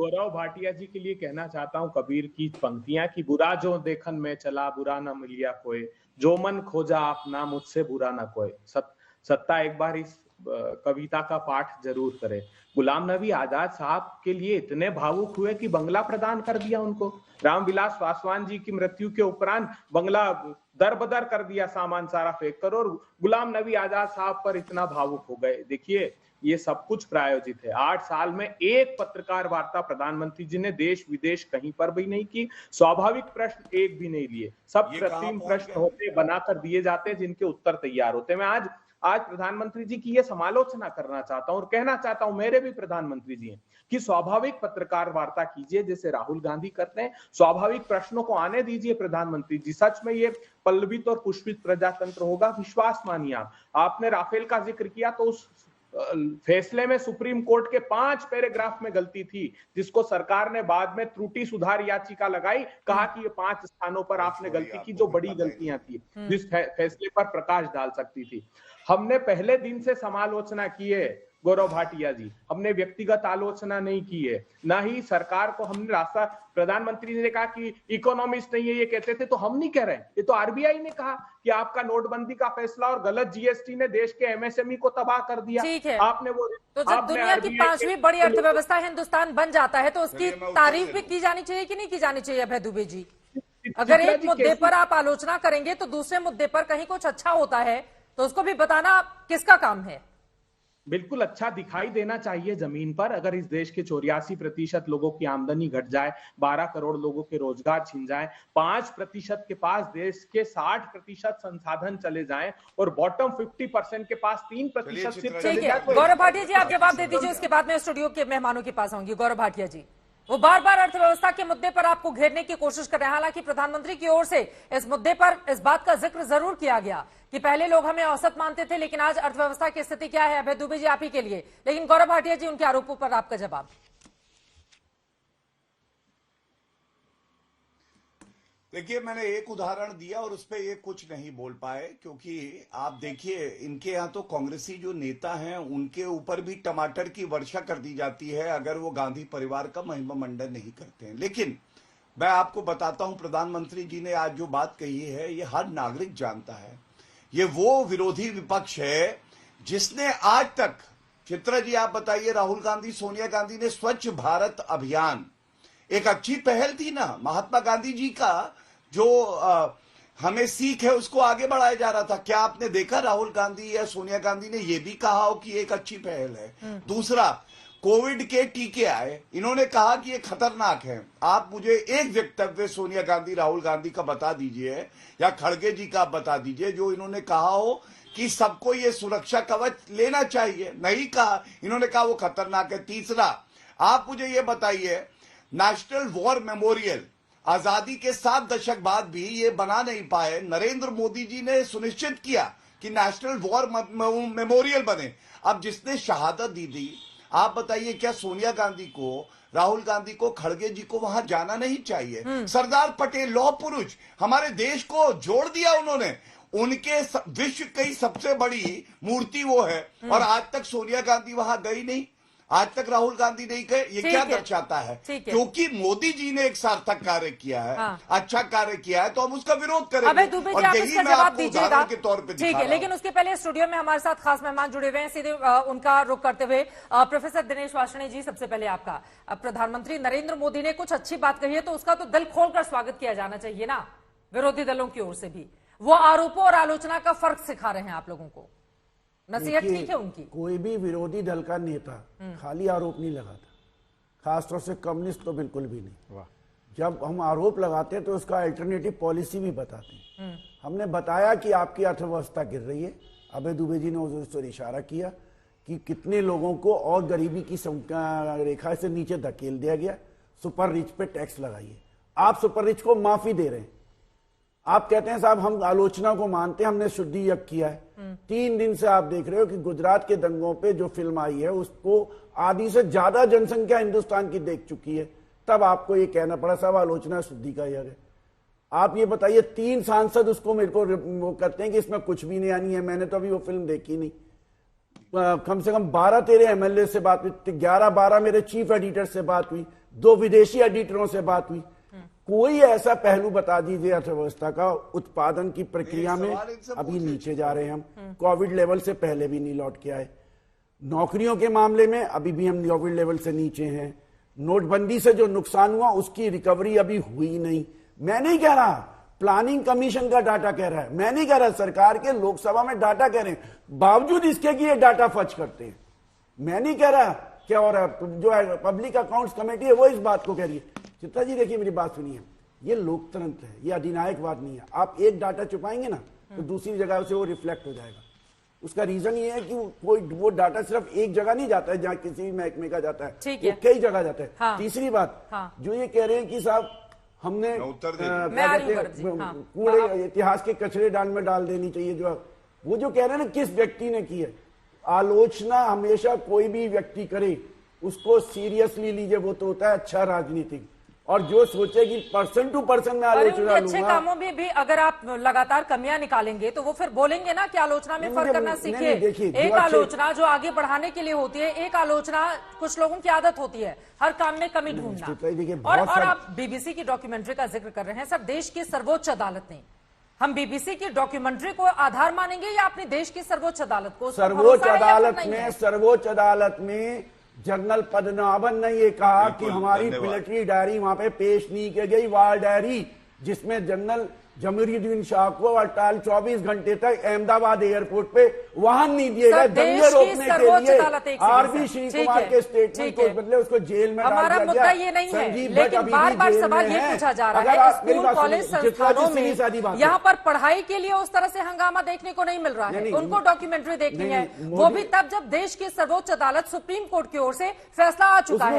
गौरव भाटिया जी के लिए कहना चाहता हूं कबीर की पंक्तियां कि बुरा जो देखन में चला बुरा न मिलिया कोई, जो मन खोजा आपना मुझसे बुरा न कोई। सत्ता एक बार इस कविता का पाठ जरूर करे। गुलाम नबी आजाद साहब के लिए इतने भावुक हुए कि बंगला प्रदान कर दिया उनको। रामविलास पासवान जी की मृत्यु के उपरांत बंगला दरबदर कर दिया, सामान सारा फेंक कर, और गुलाम नबी आजाद साहब पर इतना भावुक हो गए। देखिए, ये सब कुछ प्रायोजित है। 8 साल में एक पत्रकार वार्ता प्रधानमंत्री जी ने देश विदेश कहीं पर भी नहीं की। स्वाभाविक प्रश्न एक भी नहीं लिए। सब कृत्रिम प्रश्न होते, बनाकर दिए जाते, जिनके उत्तर तैयार होते। मैं आज प्रधानमंत्री जी की ये समालोचना करना चाहता हूं और कहना चाहता हूं, मेरे भी प्रधानमंत्री जी हैं, कि स्वाभाविक पत्रकार वार्ता कीजिए जैसे राहुल गांधी करते हैं। स्वाभाविक प्रश्नों को आने दीजिए प्रधानमंत्री जी। सच में ये पल्लवित और पुष्पित प्रजातंत्र होगा, विश्वास मानिए। आपने राफेल का जिक्र किया तो उस फैसले में सुप्रीम कोर्ट के 5 पैराग्राफ में गलती थी, जिसको सरकार ने बाद में त्रुटि सुधार याचिका लगाई। कहा कि ये 5 स्थानों पर आपने गलती की, जो बड़ी गलतियां थी, जिस फैसले पर प्रकाश डाल सकती थी। हमने पहले दिन से समालोचना की है गौरव भाटिया जी, हमने व्यक्तिगत आलोचना नहीं की है, ना ही सरकार को हमने रास्ता। प्रधानमंत्री जी ने कहा कि इकोनॉमिस्ट नहीं है, ये कहते थे, तो हम नहीं कह रहे, ये तो आरबीआई ने कहा कि आपका नोटबंदी का फैसला और गलत जीएसटी ने देश के एमएसएमई को तबाह कर दिया। ठीक है, आपने वो तो जब दुनिया की 5वीं बड़ी अर्थव्यवस्था हिंदुस्तान बन जाता है तो उसकी तारीफ भी की जानी चाहिए कि नहीं की जानी चाहिए अभय दुबे जी? अगर एक मुद्दे पर आप आलोचना करेंगे तो दूसरे मुद्दे पर कहीं कुछ अच्छा होता है तो उसको भी बताना किसका काम है? बिल्कुल अच्छा दिखाई देना चाहिए जमीन पर। अगर इस देश के 84% लोगों की आमदनी घट जाए, 12 करोड़ लोगों के रोजगार छिन जाए, 5% के पास देश के 60% संसाधन चले जाएं और बॉटम 50% के पास 3% सिर्फ चले जाए। गौरव भाटिया जी, आप जवाब दे दीजिए, उसके बाद में स्टूडियो के मेहमानों के पास आऊंगी। गौरव भाटिया जी, वो बार बार अर्थव्यवस्था के मुद्दे पर आपको घेरने की कोशिश कर रहे हैं। हालांकि प्रधानमंत्री की ओर से इस मुद्दे पर इस बात का जिक्र जरूर किया गया कि पहले लोग हमें औसत मानते थे, लेकिन आज अर्थव्यवस्था की स्थिति क्या है? अभय दुबे जी, आप ही के लिए। लेकिन गौरव भाटिया जी, उनके आरोपों पर आपका जवाब। देखिए, मैंने एक उदाहरण दिया और उस पर ये कुछ नहीं बोल पाए, क्योंकि आप देखिए, इनके यहाँ तो कांग्रेसी जो नेता हैं उनके ऊपर भी टमाटर की वर्षा कर दी जाती है अगर वो गांधी परिवार का महिमा मंडन नहीं करते हैं। लेकिन मैं आपको बताता हूं, प्रधानमंत्री जी ने आज जो बात कही है ये हर नागरिक जानता है। ये वो विरोधी विपक्ष है जिसने आज तक, चित्रा जी आप बताइए, राहुल गांधी, सोनिया गांधी ने स्वच्छ भारत अभियान, एक अच्छी पहल थी ना, महात्मा गांधी जी का जो हमें सीख है उसको आगे बढ़ाया जा रहा था। क्या आपने देखा राहुल गांधी या सोनिया गांधी ने यह भी कहा हो कि एक अच्छी पहल है? दूसरा, कोविड के टीके आए, इन्होंने कहा कि ये खतरनाक है। आप मुझे एक वक्तव्य सोनिया गांधी, राहुल गांधी का बता दीजिए या खड़गे जी का बता दीजिए जो इन्होंने कहा हो कि सबको ये सुरक्षा कवच लेना चाहिए। नहीं कहा, इन्होंने कहा वो खतरनाक है। तीसरा, आप मुझे ये बताइए, नेशनल वॉर मेमोरियल आजादी के 7 दशक बाद भी ये बना नहीं पाए। नरेंद्र मोदी जी ने सुनिश्चित किया कि नेशनल वॉर मेमोरियल बने। अब जिसने शहादत दी, आप बताइए, क्या सोनिया गांधी को, राहुल गांधी को, खड़गे जी को वहां जाना नहीं चाहिए? सरदार पटेल, लौह पुरुष, हमारे देश को जोड़ दिया उन्होंने। उनके विश्व की सबसे बड़ी मूर्ति वो है और आज तक सोनिया गांधी वहां गई नहीं, आज तक राहुल गांधी नहीं गए। ये क्या दर्शाता है? क्योंकि मोदी जी ने एक सार्थक कार्य किया है, अच्छा कार्य किया है, तो हम उसका विरोध करेंगे। अबे दुबे जी, आप इसका जवाब दीजिएगा के तौर पे। ठीक है, लेकिन उसके पहले स्टूडियो में हमारे साथ खास मेहमान जुड़े हुए हैं, सीधे उनका रुख करते हुए प्रोफेसर दिनेश वार्ष्णेय जी, सबसे पहले आपका। प्रधानमंत्री नरेंद्र मोदी ने कुछ अच्छी बात कही है तो उसका तो दिल खोलकर स्वागत किया जाना चाहिए ना, विरोधी दलों की ओर से भी। वो आरोपों और आलोचना का फर्क सिखा रहे हैं आप लोगों को, नसीहत ठीक है उनकी। कोई भी विरोधी दल का नेता खाली आरोप नहीं लगाता, खासतौर से कम्युनिस्ट तो बिल्कुल भी नहीं। जब हम आरोप लगाते हैं तो उसका अल्टरनेटिव पॉलिसी भी बताते हैं। हमने बताया कि आपकी अर्थव्यवस्था गिर रही है, अभय दुबे जी ने उस पर इशारा किया कि कितने लोगों को और गरीबी की रेखा से नीचे धकेल दिया गया। सुपर रिच पे टैक्स लगाइए। आप सुपर रिच को माफी दे रहे हैं। आप कहते हैं साहब हम आलोचना को मानते हैं, हमने शुद्धि यज्ञ किया है। 3 दिन से आप देख रहे हो कि गुजरात के दंगों पे जो फिल्म आई है उसको आधी से ज्यादा जनसंख्या हिंदुस्तान की देख चुकी है, तब आपको ये कहना पड़ा साहब आलोचना शुद्धि का यज्ञ है। आप ये बताइए, 3 सांसद उसको मेरे को वो करते हैं कि इसमें कुछ भी नहीं आनी है। मैंने तो अभी वो फिल्म देखी नहीं। कम से कम 12-13 एमएलए से बात हुई, 11-12 मेरे चीफ एडिटर से बात हुई, 2 विदेशी एडिटरों से बात हुई। कोई ऐसा पहलू बता दीजिए अर्थव्यवस्था का, उत्पादन की प्रक्रिया में अभी नीचे जा रहे हैं हम, कोविड लेवल से पहले भी नहीं लौट के आए। नौकरियों के मामले में अभी भी हम कोविड लेवल से नीचे हैं। नोटबंदी से जो नुकसान हुआ उसकी रिकवरी अभी हुई नहीं। मैं नहीं कह रहा, प्लानिंग कमीशन का डाटा कह रहा है, मैं नहीं कह रहा, सरकार के लोकसभा में डाटा कह रहे हैं, बावजूद इसके कि ये डाटा फर्ज करते हैं। मैं नहीं कह रहा क्या हो रहा है, जो पब्लिक अकाउंट्स कमेटी है वो इस बात को कह रही है। चित्रा जी देखिए मेरी बात सुनिए, ये लोकतंत्र है, ये अधिनायकवाद नहीं है। आप एक डाटा छुपाएंगे ना तो दूसरी जगह से वो रिफ्लेक्ट हो जाएगा। उसका रीजन ये है कि कोई वो डाटा सिर्फ एक जगह नहीं जाता है जहां किसी भी महकमे का जाता है, वो कई जगह जाता है। हाँ। तीसरी बात, जो ये कह रहे हैं कि साहब हमने कूड़े इतिहास के कचरे डाल में डाल देनी चाहिए, जो वो जो कह रहे हैं ना किस व्यक्ति ने की है, आलोचना हमेशा कोई भी व्यक्ति करे उसको सीरियसली लीजिए, वो तो होता है अच्छा राजनीतिक। और जो सोचे कि पर्सन टू पर्सन में आलोचना अच्छे कामों में भी अगर आप लगातार कमियां निकालेंगे तो वो फिर बोलेंगे ना कि आलोचना में फर्क करना सीखिए। एक आलोचना जो आगे बढ़ाने के लिए होती है, एक आलोचना कुछ लोगों की आदत होती है हर काम में कमी ढूंढना। और आप बीबीसी की डॉक्यूमेंट्री का जिक्र कर रहे हैं सर, देश की सर्वोच्च अदालत ने, हम बीबीसी की डॉक्यूमेंट्री को आधार मानेंगे या अपने देश की सर्वोच्च अदालत को? सर्वोच्च अदालत में जनरल पद्मनाभन ने ये कहा कि हमारी मिलिट्री डायरी वहां पे पेश नहीं की गई, वार डायरी, जिसमें जनरल जमीरुद्दीन शाह को 24 घंटे तक अहमदाबाद एयरपोर्ट पे वाहन नहीं दिएगा दंगे रोकने के लिए। आरबी श्री कुमार के स्टेटमेंट को बदले उसको जेल में हमारा मुद्दा ये नहीं है, लेकिन बार बार सवाल ये पूछा जा रहा है स्कूल कॉलेज संस्थानों में यहाँ पर पढ़ाई के लिए उस तरह से हंगामा देखने को नहीं मिल रहा है, उनको डॉक्यूमेंट्री देखनी है, वो भी तब जब देश की सर्वोच्च अदालत सुप्रीम कोर्ट की ओर से फैसला आ चुका है।